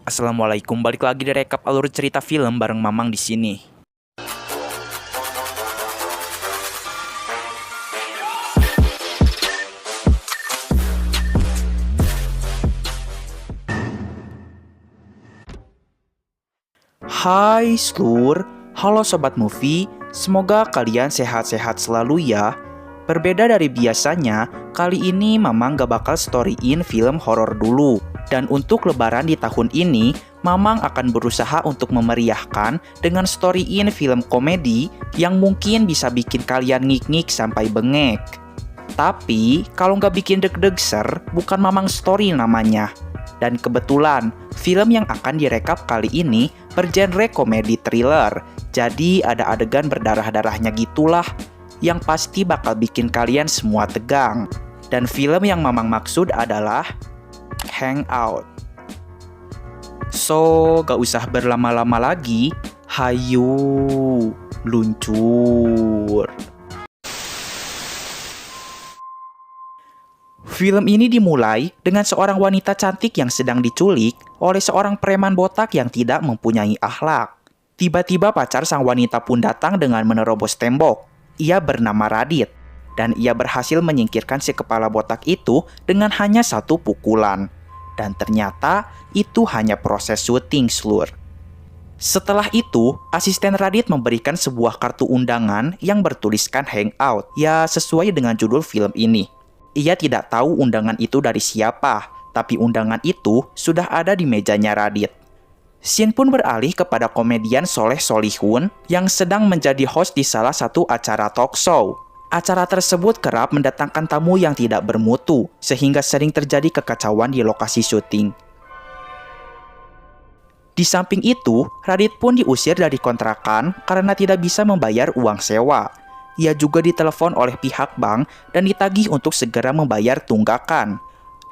Assalamualaikum, balik lagi di rekap alur cerita film bareng Mamang di sini. Hai Slur, halo Sobat Movie, semoga kalian sehat-sehat selalu ya. Berbeda dari biasanya, kali ini Mamang gak bakal storyin film horor dulu. Dan untuk lebaran di tahun ini, Mamang akan berusaha untuk memeriahkan dengan storyin film komedi yang mungkin bisa bikin kalian ngik-ngik sampai bengek. Tapi, kalau nggak bikin deg-deg ser, bukan Mamang Story namanya. Dan kebetulan, film yang akan direkap kali ini bergenre komedi thriller. Jadi ada adegan berdarah-darahnya gitulah, yang pasti bakal bikin kalian semua tegang. Dan film yang Mamang maksud adalah Hangout. So, gak usah berlama-lama lagi, hayu, luncur. Film ini dimulai dengan seorang wanita cantik yang sedang diculik oleh seorang preman botak yang tidak mempunyai akhlak. Tiba-tiba pacar sang wanita pun datang dengan menerobos tembok. Ia bernama Radit, dan ia berhasil menyingkirkan si kepala botak itu dengan hanya satu pukulan. Dan ternyata itu hanya proses syuting, Slur. Setelah itu, asisten Radit memberikan sebuah kartu undangan yang bertuliskan Hangout, ya sesuai dengan judul film ini. Ia tidak tahu undangan itu dari siapa, tapi undangan itu sudah ada di mejanya Radit. Scene pun beralih kepada komedian Soleh Solihun yang sedang menjadi host di salah satu acara talk show. Acara tersebut kerap mendatangkan tamu yang tidak bermutu, sehingga sering terjadi kekacauan di lokasi syuting. Di samping itu, Radit pun diusir dari kontrakan karena tidak bisa membayar uang sewa. Ia juga ditelepon oleh pihak bank dan ditagih untuk segera membayar tunggakan.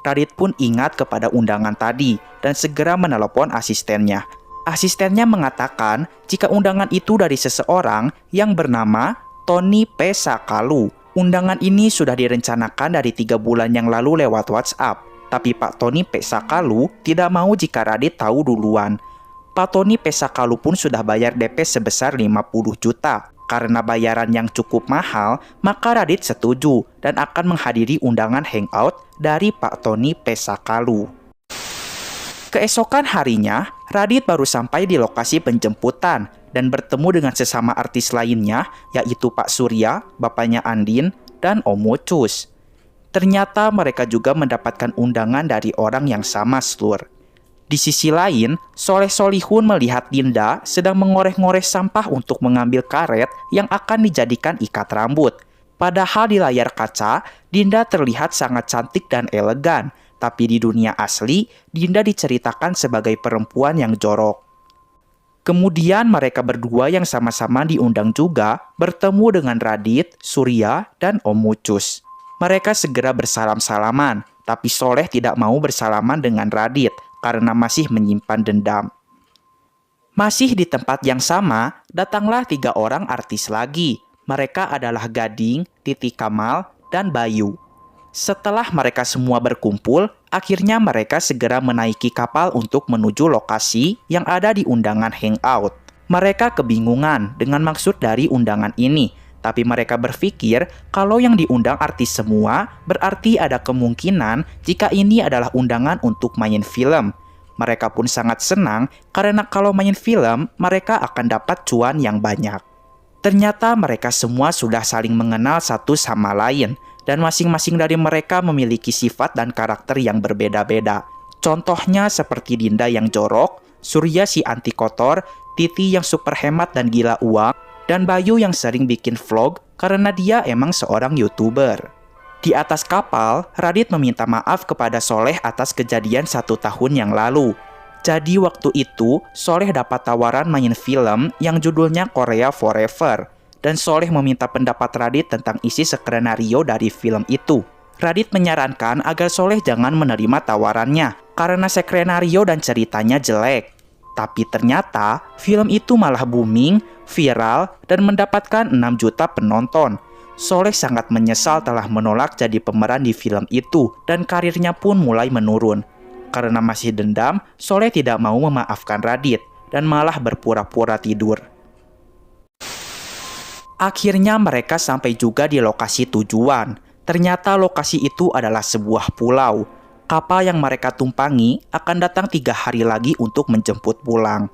Radit pun ingat kepada undangan tadi dan segera menelepon asistennya. Asistennya mengatakan jika undangan itu dari seseorang yang bernama Tony P. Sakalu. Undangan ini sudah direncanakan dari 3 bulan yang lalu lewat WhatsApp. Tapi Pak Tony P. Sakalu tidak mau jika Radit tahu duluan. Pak Tony P. Sakalu pun sudah bayar DP sebesar 50 juta. Karena bayaran yang cukup mahal, maka Radit setuju dan akan menghadiri undangan hangout dari Pak Tony P. Sakalu. Keesokan harinya, Radit baru sampai di lokasi penjemputan dan bertemu dengan sesama artis lainnya, yaitu Pak Surya, bapaknya Andin, dan Om Ucus. Ternyata mereka juga mendapatkan undangan dari orang yang sama, Slur. Di sisi lain, Soleh Solihun melihat Dinda sedang mengoreh-ngoreh sampah untuk mengambil karet yang akan dijadikan ikat rambut. Padahal di layar kaca, Dinda terlihat sangat cantik dan elegan. Tapi di dunia asli, Dinda diceritakan sebagai perempuan yang jorok. Kemudian mereka berdua yang sama-sama diundang juga bertemu dengan Radit, Surya, dan Om Ucus. Mereka segera bersalam-salaman, tapi Soleh tidak mau bersalaman dengan Radit karena masih menyimpan dendam. Masih di tempat yang sama, datanglah 3 orang artis lagi. Mereka adalah Gading, Titi Kamal, dan Bayu. Setelah mereka semua berkumpul, akhirnya mereka segera menaiki kapal untuk menuju lokasi yang ada di undangan hangout. Mereka kebingungan dengan maksud dari undangan ini, tapi mereka berpikir kalau yang diundang artis semua berarti ada kemungkinan jika ini adalah undangan untuk main film. Mereka pun sangat senang karena kalau main film mereka akan dapat cuan yang banyak. Ternyata mereka semua sudah saling mengenal satu sama lain dan masing-masing dari mereka memiliki sifat dan karakter yang berbeda-beda. Contohnya seperti Dinda yang jorok, Surya si anti kotor, Titi yang super hemat dan gila uang, dan Bayu yang sering bikin vlog karena dia emang seorang YouTuber. Di atas kapal, Radit meminta maaf kepada Soleh atas kejadian 1 tahun yang lalu. Jadi waktu itu, Soleh dapat tawaran main film yang judulnya Korea Forever. Dan Soleh meminta pendapat Radit tentang isi skenario dari film itu. Radit menyarankan agar Soleh jangan menerima tawarannya karena skenario dan ceritanya jelek. Tapi ternyata film itu malah booming, viral, dan mendapatkan 6 juta penonton. Soleh sangat menyesal telah menolak jadi pemeran di film itu dan karirnya pun mulai menurun. Karena masih dendam, Soleh tidak mau memaafkan Radit dan malah berpura-pura tidur. Akhirnya mereka sampai juga di lokasi tujuan. Ternyata lokasi itu adalah sebuah pulau. Kapal yang mereka tumpangi akan datang 3 hari lagi untuk menjemput pulang.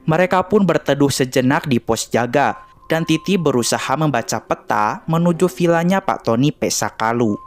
Mereka pun berteduh sejenak di pos jaga, dan Titi berusaha membaca peta menuju vilanya Pak Tony Pesakalu.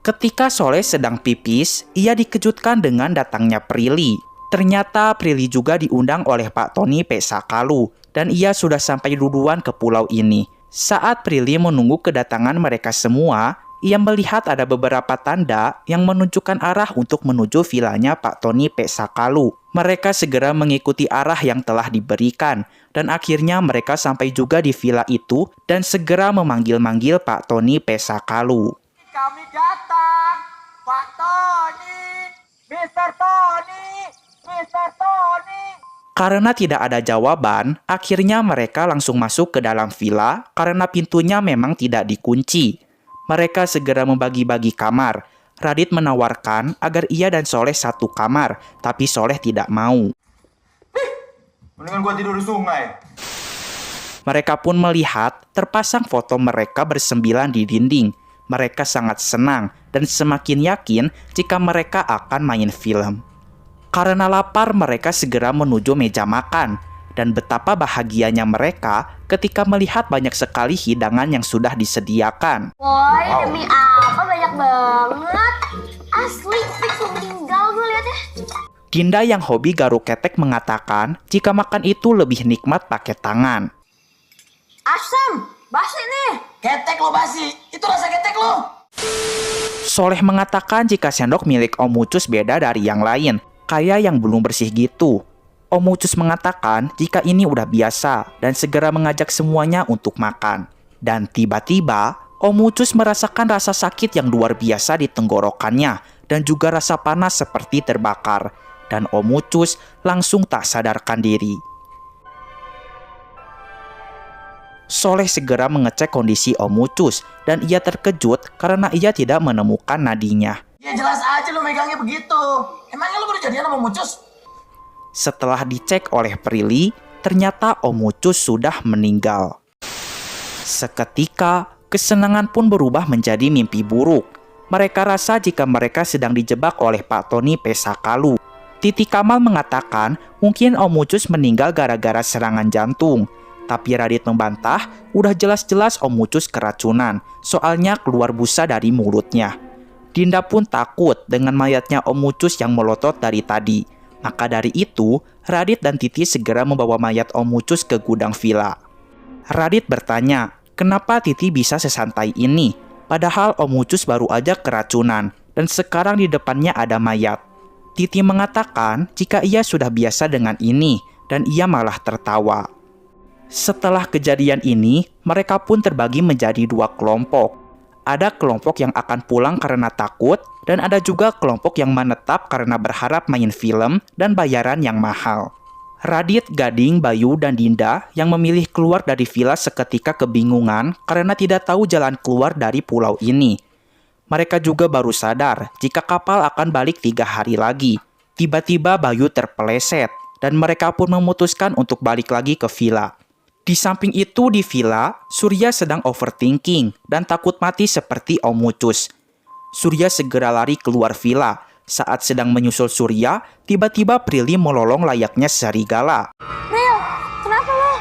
Ketika Soleh sedang pipis, ia dikejutkan dengan datangnya Prilly. Ternyata Prilly juga diundang oleh Pak Tony Pesakalu, dan ia sudah sampai duluan ke pulau ini. Saat Prilly menunggu kedatangan mereka semua, ia melihat ada beberapa tanda yang menunjukkan arah untuk menuju vilanya Pak Tony Pesakalu. Mereka segera mengikuti arah yang telah diberikan, dan akhirnya mereka sampai juga di villa itu dan segera memanggil-manggil Pak Tony Pesakalu. Kami datang, Pak Tony, Mr. Tony, Mr. Tony. Karena tidak ada jawaban, akhirnya mereka langsung masuk ke dalam villa karena pintunya memang tidak dikunci. Mereka segera membagi-bagi kamar. Radit menawarkan agar ia dan Soleh satu kamar, tapi Soleh tidak mau. Mendingan gua tidur di sungai. Mereka pun melihat terpasang foto mereka bersembilan di dinding. Mereka sangat senang dan semakin yakin jika mereka akan main film. Karena lapar, mereka segera menuju meja makan. Dan betapa bahagianya mereka ketika melihat banyak sekali hidangan yang sudah disediakan. Woi, demi apa banyak banget. Asli, fix lo meninggal gue liatnya. Dinda yang hobi garuk ketek mengatakan jika makan itu lebih nikmat pakai tangan. Asam, basi nih. Ketek lo basi, itu rasa ketek lo. Soleh mengatakan jika sendok milik Om Ucus beda dari yang lain, kayak yang belum bersih gitu. Om Ucus mengatakan jika ini udah biasa dan segera mengajak semuanya untuk makan. Dan tiba-tiba, Om Ucus merasakan rasa sakit yang luar biasa di tenggorokannya dan juga rasa panas seperti terbakar. Dan Om Ucus langsung tak sadarkan diri. Soleh segera mengecek kondisi Om Ucus dan ia terkejut karena ia tidak menemukan nadinya. Ya jelas aja lo megangnya begitu. Emangnya lo baru jadian sama Mucus? Setelah dicek oleh Prilly, ternyata Om Ucus sudah meninggal. Seketika, kesenangan pun berubah menjadi mimpi buruk. Mereka rasa jika mereka sedang dijebak oleh Pak Tony Pesakalu. Titi Kamal mengatakan mungkin Om Ucus meninggal gara-gara serangan jantung. Tapi Radit membantah, udah jelas-jelas Om Ucus keracunan, soalnya keluar busa dari mulutnya. Dinda pun takut dengan mayatnya Om Ucus yang melotot dari tadi. Maka dari itu, Radit dan Titi segera membawa mayat Om Ucus ke gudang villa. Radit bertanya, kenapa Titi bisa sesantai ini? Padahal Om Ucus baru aja keracunan, dan sekarang di depannya ada mayat. Titi mengatakan jika ia sudah biasa dengan ini, dan ia malah tertawa. Setelah kejadian ini, mereka pun terbagi menjadi 2 kelompok. Ada kelompok yang akan pulang karena takut, dan ada juga kelompok yang menetap karena berharap main film dan bayaran yang mahal. Radit, Gading, Bayu, dan Dinda yang memilih keluar dari villa seketika kebingungan karena tidak tahu jalan keluar dari pulau ini. Mereka juga baru sadar jika kapal akan balik 3 hari lagi. Tiba-tiba Bayu terpeleset, dan mereka pun memutuskan untuk balik lagi ke villa. Di samping itu di villa, Surya sedang overthinking dan takut mati seperti Om Ucus. Surya segera lari keluar villa. Saat sedang menyusul Surya, tiba-tiba Prilly melolong layaknya serigala. Pril, kenapa lo?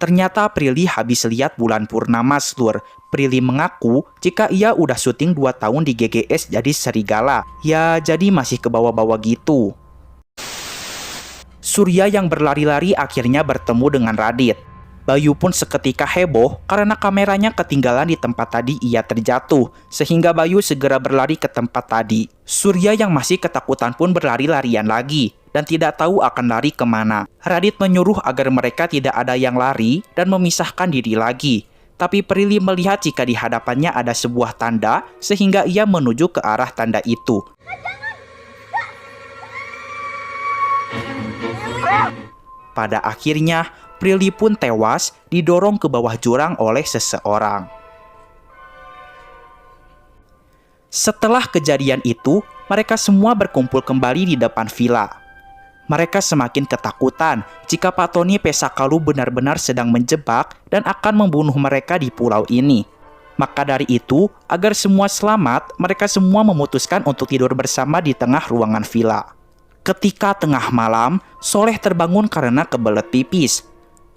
Ternyata Prilly habis lihat bulan purnama, Slur. Prilly mengaku jika ia udah syuting 2 tahun di GGS jadi serigala. Ya, jadi masih ke bawah-bawah gitu. Surya yang berlari-lari akhirnya bertemu dengan Radit. Bayu pun seketika heboh karena kameranya ketinggalan di tempat tadi ia terjatuh, sehingga Bayu segera berlari ke tempat tadi. Surya yang masih ketakutan pun berlari-larian lagi, dan tidak tahu akan lari kemana. Radit menyuruh agar mereka tidak ada yang lari dan memisahkan diri lagi. Tapi Prilly melihat jika di hadapannya ada sebuah tanda, sehingga ia menuju ke arah tanda itu. Pada akhirnya, Prilly pun tewas didorong ke bawah jurang oleh seseorang. Setelah kejadian itu, mereka semua berkumpul kembali di depan villa. Mereka semakin ketakutan jika Pak Tony Pesakalu benar-benar sedang menjebak dan akan membunuh mereka di pulau ini. Maka dari itu, agar semua selamat, mereka semua memutuskan untuk tidur bersama di tengah ruangan villa. Ketika tengah malam, Soleh terbangun karena kebelet pipis.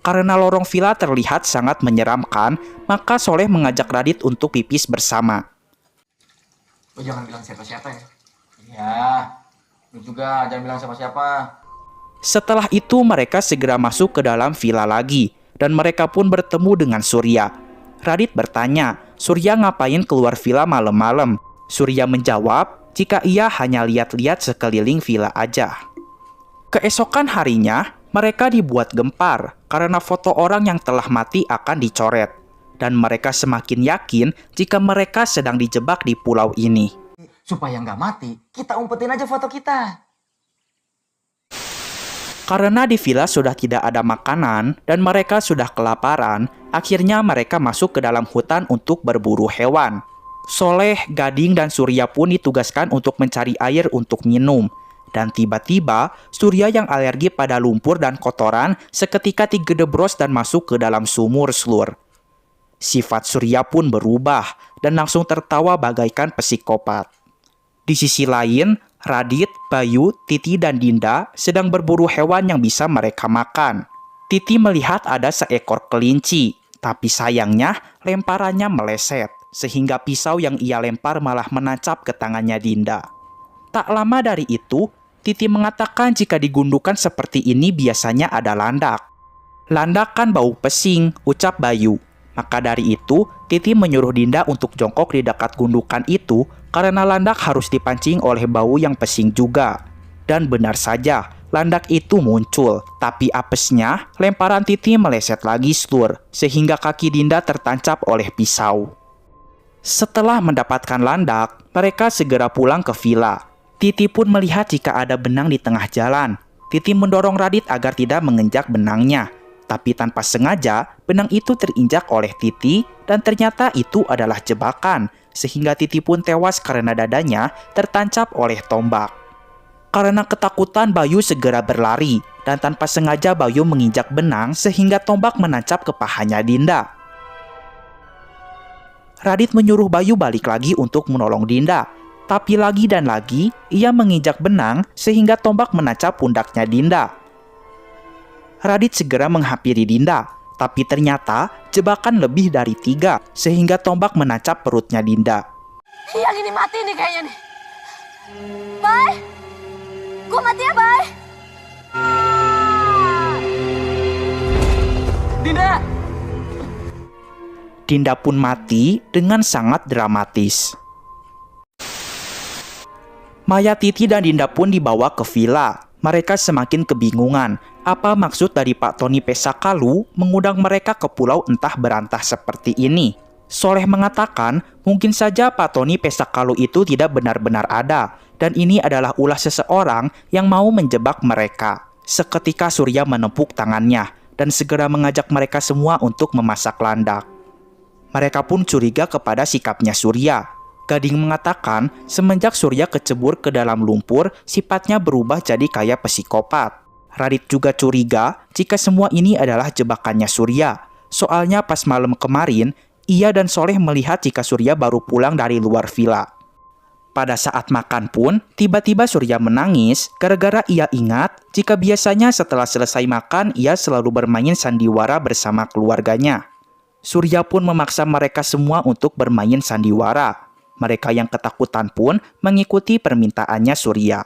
Karena lorong villa terlihat sangat menyeramkan, maka Soleh mengajak Radit untuk pipis bersama. Lo jangan bilang siapa-siapa ya. Iya, lu juga jangan bilang siapa-siapa. Setelah itu mereka segera masuk ke dalam villa lagi, dan mereka pun bertemu dengan Surya. Radit bertanya, Surya ngapain keluar villa malam-malam? Surya menjawab, jika ia hanya lihat-lihat sekeliling villa aja. Keesokan harinya, mereka dibuat gempar karena foto orang yang telah mati akan dicoret. Dan mereka semakin yakin jika mereka sedang dijebak di pulau ini. Supaya nggak mati, kita umpetin aja foto kita. Karena di villa sudah tidak ada makanan dan mereka sudah kelaparan, akhirnya mereka masuk ke dalam hutan untuk berburu hewan. Soleh, Gading, dan Surya pun ditugaskan untuk mencari air untuk minum. Dan tiba-tiba, Surya yang alergi pada lumpur dan kotoran seketika digedebros dan masuk ke dalam sumur slur. Sifat Surya pun berubah dan langsung tertawa bagaikan psikopat. Di sisi lain, Radit, Bayu, Titi, dan Dinda sedang berburu hewan yang bisa mereka makan. Titi melihat ada seekor kelinci, tapi sayangnya lemparannya meleset, sehingga pisau yang ia lempar malah menancap ke tangannya Dinda. Tak lama dari itu, Titi mengatakan jika digundukan seperti ini biasanya ada landak. Landak kan bau pesing, ucap Bayu. Maka dari itu, Titi menyuruh Dinda untuk jongkok di dekat gundukan itu karena landak harus dipancing oleh bau yang pesing juga. Dan benar saja, landak itu muncul, tapi apesnya lemparan Titi meleset lagi slur, sehingga kaki Dinda tertancap oleh pisau. Setelah mendapatkan landak, mereka segera pulang ke villa. Titi pun melihat jika ada benang di tengah jalan. Titi mendorong Radit agar tidak menginjak benangnya. Tapi tanpa sengaja, benang itu terinjak oleh Titi dan ternyata itu adalah jebakan, sehingga Titi pun tewas karena dadanya tertancap oleh tombak. Karena ketakutan, Bayu segera berlari dan tanpa sengaja Bayu menginjak benang sehingga tombak menancap ke pahanya Dinda. Radit menyuruh Bayu balik lagi untuk menolong Dinda, tapi lagi dan lagi ia menginjak benang sehingga tombak menancap pundaknya Dinda. Radit segera menghampiri Dinda, tapi ternyata jebakan lebih dari 3, sehingga tombak menancap perutnya Dinda. Yang ini mati nih kayaknya nih. Bye. Gua mati ya, bye. Dinda! Dinda pun mati dengan sangat dramatis. Maya, Titi, dan Dinda pun dibawa ke villa. Mereka semakin kebingungan. Apa maksud dari Pak Tony Pesakalu mengundang mereka ke pulau entah berantah seperti ini? Soleh mengatakan mungkin saja Pak Tony Pesakalu itu tidak benar-benar ada, dan ini adalah ulah seseorang yang mau menjebak mereka. Seketika Surya menepuk tangannya dan segera mengajak mereka semua untuk memasak landak. Mereka pun curiga kepada sikapnya Surya. Gading mengatakan semenjak Surya kecebur ke dalam lumpur, sifatnya berubah jadi kayak psikopat. Radit juga curiga jika semua ini adalah jebakannya Surya. Soalnya pas malam kemarin, ia dan Soleh melihat jika Surya baru pulang dari luar villa. Pada saat makan pun, tiba-tiba Surya menangis gara-gara ia ingat jika biasanya setelah selesai makan, ia selalu bermain sandiwara bersama keluarganya. Surya pun memaksa mereka semua untuk bermain sandiwara. Mereka yang ketakutan pun mengikuti permintaannya Surya.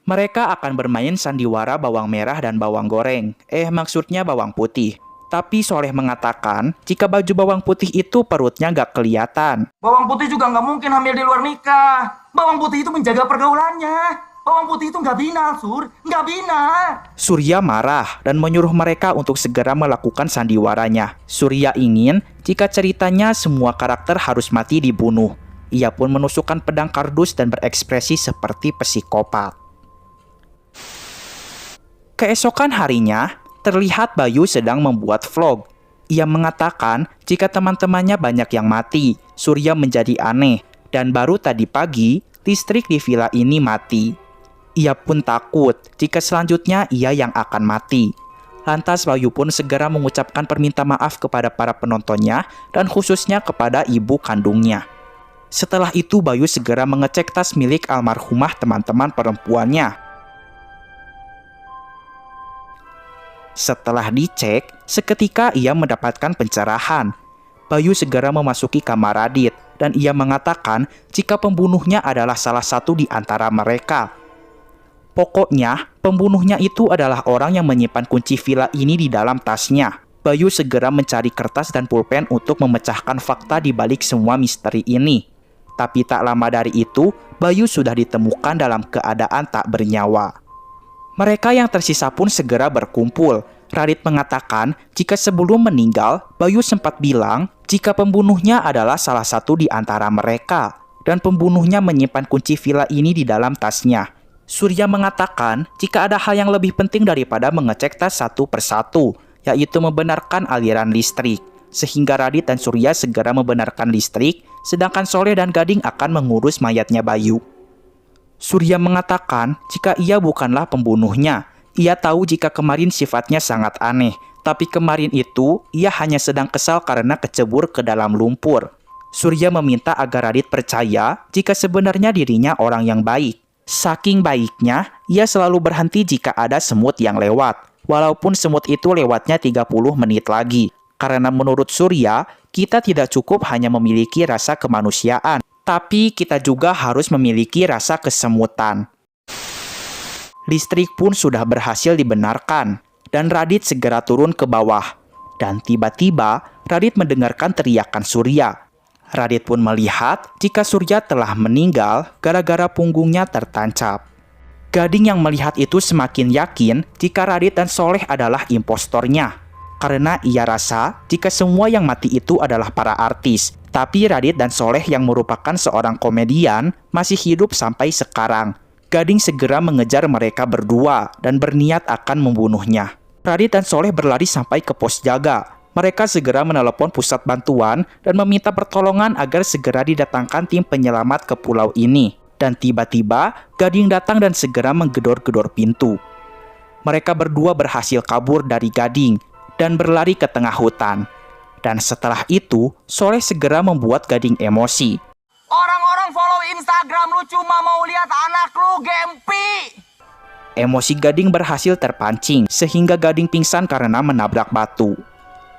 Mereka akan bermain sandiwara bawang merah dan bawang goreng. Maksudnya bawang putih. Tapi Soleh mengatakan jika baju bawang putih itu perutnya nggak kelihatan. Bawang putih juga nggak mungkin hamil di luar nikah. Bawang putih itu menjaga pergaulannya. Bawang putih itu nggak binal, Sur. Nggak binal. Surya marah dan menyuruh mereka untuk segera melakukan sandiwaranya. Surya ingin jika ceritanya semua karakter harus mati dibunuh. Ia pun menusukkan pedang kardus dan berekspresi seperti psikopat. Keesokan harinya, terlihat Bayu sedang membuat vlog. Ia mengatakan jika teman-temannya banyak yang mati, Surya menjadi aneh Dan baru tadi pagi, listrik di villa ini mati. Ia pun takut jika selanjutnya ia yang akan mati. Lantas Bayu pun segera mengucapkan perminta maaf kepada para penontonnya dan khususnya kepada ibu kandungnya. Setelah itu Bayu segera mengecek tas milik almarhumah teman-teman perempuannya. Setelah dicek, seketika ia mendapatkan pencerahan. Bayu segera memasuki kamar Radit dan ia mengatakan jika pembunuhnya adalah salah satu di antara mereka. Pokoknya, pembunuhnya itu adalah orang yang menyimpan kunci villa ini di dalam tasnya. Bayu segera mencari kertas dan pulpen untuk memecahkan fakta di balik semua misteri ini. Tapi tak lama dari itu, Bayu sudah ditemukan dalam keadaan tak bernyawa. Mereka yang tersisa pun segera berkumpul. Radit mengatakan jika sebelum meninggal, Bayu sempat bilang jika pembunuhnya adalah salah satu di antara mereka. Dan pembunuhnya menyimpan kunci villa ini di dalam tasnya. Surya mengatakan jika ada hal yang lebih penting daripada mengecek tas satu persatu, yaitu membenarkan aliran listrik. Sehingga Radit dan Surya segera membenarkan listrik, sedangkan Soleh dan Gading akan mengurus mayatnya Bayu. Surya mengatakan jika ia bukanlah pembunuhnya. Ia tahu jika kemarin sifatnya sangat aneh, tapi kemarin itu ia hanya sedang kesal karena kecebur ke dalam lumpur. Surya meminta agar Radit percaya jika sebenarnya dirinya orang yang baik. Saking baiknya, ia selalu berhenti jika ada semut yang lewat, walaupun semut itu lewatnya 30 menit lagi. Karena menurut Surya, kita tidak cukup hanya memiliki rasa kemanusiaan, tapi kita juga harus memiliki rasa kesemutan. Listrik pun sudah berhasil dibenarkan, dan Radit segera turun ke bawah. Dan tiba-tiba, Radit mendengarkan teriakan Surya. Radit pun melihat jika Surya telah meninggal gara-gara punggungnya tertancap. Gading yang melihat itu semakin yakin jika Radit dan Soleh adalah impostornya. Karena ia rasa jika semua yang mati itu adalah para artis, tapi Radit dan Soleh yang merupakan seorang komedian masih hidup sampai sekarang. Gading segera mengejar mereka berdua dan berniat akan membunuhnya. Radit dan Soleh berlari sampai ke pos jaga. Mereka segera menelepon pusat bantuan dan meminta pertolongan agar segera didatangkan tim penyelamat ke pulau ini. Dan tiba-tiba Gading datang dan segera menggedor-gedor pintu. Mereka berdua berhasil kabur dari Gading dan berlari ke tengah hutan. Dan setelah itu, Soleh segera membuat Gading emosi. Orang-orang follow Instagram lu cuma mau lihat anak lu gempi. Emosi Gading berhasil terpancing, sehingga Gading pingsan karena menabrak batu.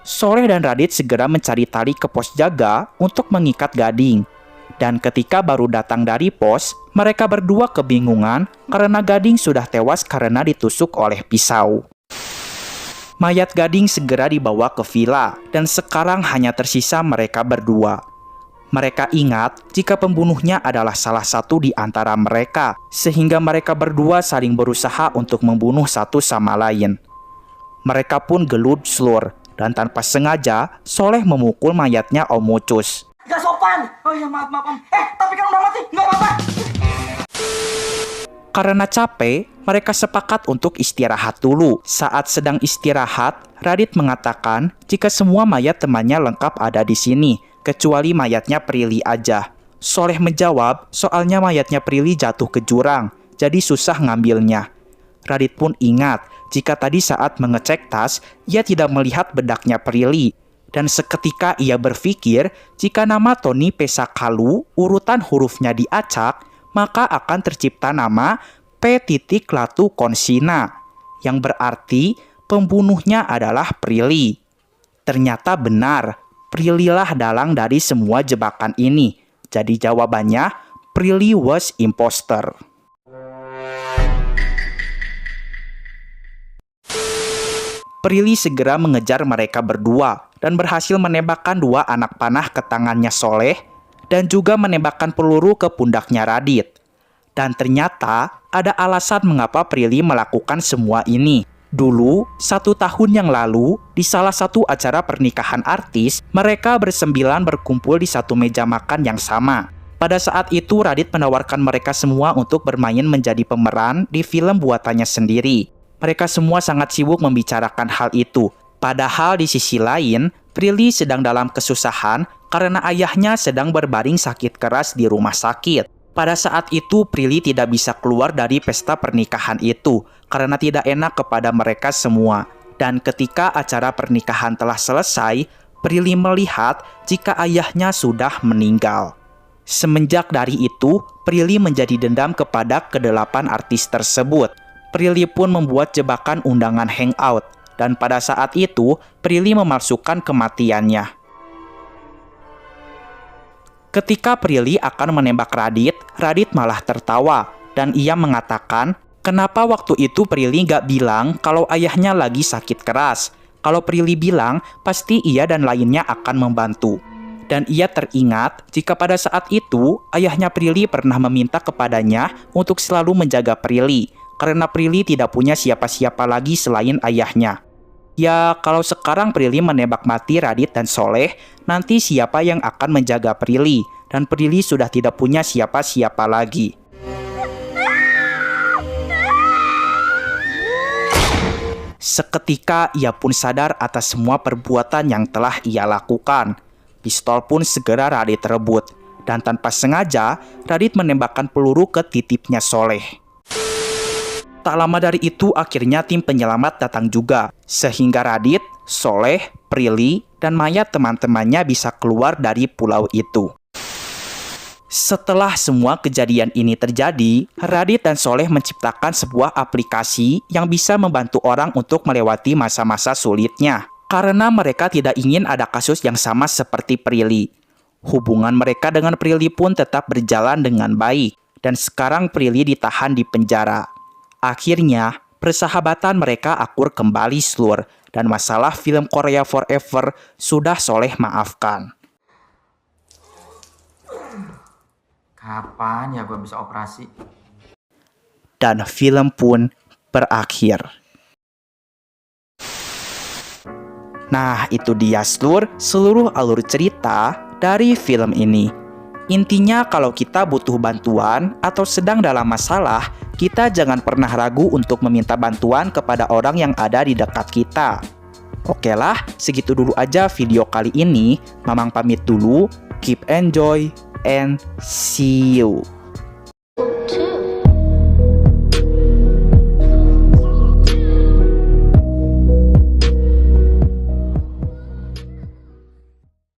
Soleh dan Radit segera mencari tali ke pos jaga untuk mengikat Gading. Dan ketika baru datang dari pos, mereka berdua kebingungan karena Gading sudah tewas karena ditusuk oleh pisau. Mayat Gading segera dibawa ke villa, dan sekarang hanya tersisa mereka berdua. Mereka ingat jika pembunuhnya adalah salah satu di antara mereka, sehingga mereka berdua saling berusaha untuk membunuh satu sama lain. Mereka pun gelut slur, dan tanpa sengaja, Soleh memukul mayatnya Om Mucus. Gak sopan. Oh ya maaf Om. Tapi kan udah mati, nggak apa-apa. Karena capek, mereka sepakat untuk istirahat dulu. Saat sedang istirahat, Radit mengatakan jika semua mayat temannya lengkap ada di sini, kecuali mayatnya Prilly aja. Soleh menjawab, soalnya mayatnya Prilly jatuh ke jurang, jadi susah ngambilnya. Radit pun ingat jika tadi saat mengecek tas, ia tidak melihat bedaknya Prilly. Dan seketika ia berpikir jika nama Tony Pesakalu urutan hurufnya diacak, maka akan tercipta nama P. Latu Konsina, yang berarti pembunuhnya adalah Prilly. Ternyata benar, Prilly lah dalang dari semua jebakan ini. Jadi jawabannya, Prilly was imposter. Prilly segera mengejar mereka berdua dan berhasil menembakkan 2 anak panah ke tangannya Soleh dan juga menembakkan peluru ke pundaknya Radit. Dan ternyata ada alasan mengapa Prilly melakukan semua ini. Dulu, 1 tahun yang lalu, di salah satu acara pernikahan artis, mereka bersembilan berkumpul di satu meja makan yang sama. Pada saat itu, Radit menawarkan mereka semua untuk bermain menjadi pemeran di film buatannya sendiri. Mereka semua sangat sibuk membicarakan hal itu. Padahal di sisi lain, Prilly sedang dalam kesusahan karena ayahnya sedang berbaring sakit keras di rumah sakit. Pada saat itu, Prilly tidak bisa keluar dari pesta pernikahan itu karena tidak enak kepada mereka semua. Dan ketika acara pernikahan telah selesai, Prilly melihat jika ayahnya sudah meninggal. Semenjak dari itu, Prilly menjadi dendam kepada kedelapan artis tersebut. Prilly pun membuat jebakan undangan hangout, dan pada saat itu, Prilly memalsukan kematiannya. Ketika Prilly akan menembak Radit, Radit malah tertawa, dan ia mengatakan, kenapa waktu itu Prilly gak bilang kalau ayahnya lagi sakit keras? Kalau Prilly bilang, pasti ia dan lainnya akan membantu. Dan ia teringat jika pada saat itu, ayahnya Prilly pernah meminta kepadanya untuk selalu menjaga Prilly, karena Prilly tidak punya siapa-siapa lagi selain ayahnya. Ya, kalau sekarang Prilly menembak mati Radit dan Soleh, nanti siapa yang akan menjaga Prilly? Dan Prilly sudah tidak punya siapa-siapa lagi. Seketika ia pun sadar atas semua perbuatan yang telah ia lakukan. Pistol pun segera Radit rebut, dan tanpa sengaja Radit menembakkan peluru ke titipnya Soleh. Tak lama dari itu akhirnya tim penyelamat datang juga, sehingga Radit, Soleh, Prilly, dan mayat teman-temannya bisa keluar dari pulau itu. Setelah semua kejadian ini terjadi, Radit dan Soleh menciptakan sebuah aplikasi yang bisa membantu orang untuk melewati masa-masa sulitnya. Karena mereka tidak ingin ada kasus yang sama seperti Prilly. Hubungan mereka dengan Prilly pun tetap berjalan dengan baik, dan sekarang Prilly ditahan di penjara. Akhirnya, persahabatan mereka akur kembali Slur, dan masalah film Korea Forever sudah Soleh maafkan. Kapan ya gue bisa operasi? Dan film pun berakhir. Nah, itu dia seluruh alur cerita dari film ini. Intinya kalau kita butuh bantuan atau sedang dalam masalah, kita jangan pernah ragu untuk meminta bantuan kepada orang yang ada di dekat kita. Oke lah, segitu dulu aja video kali ini. Mamang pamit dulu, keep enjoy, and see you.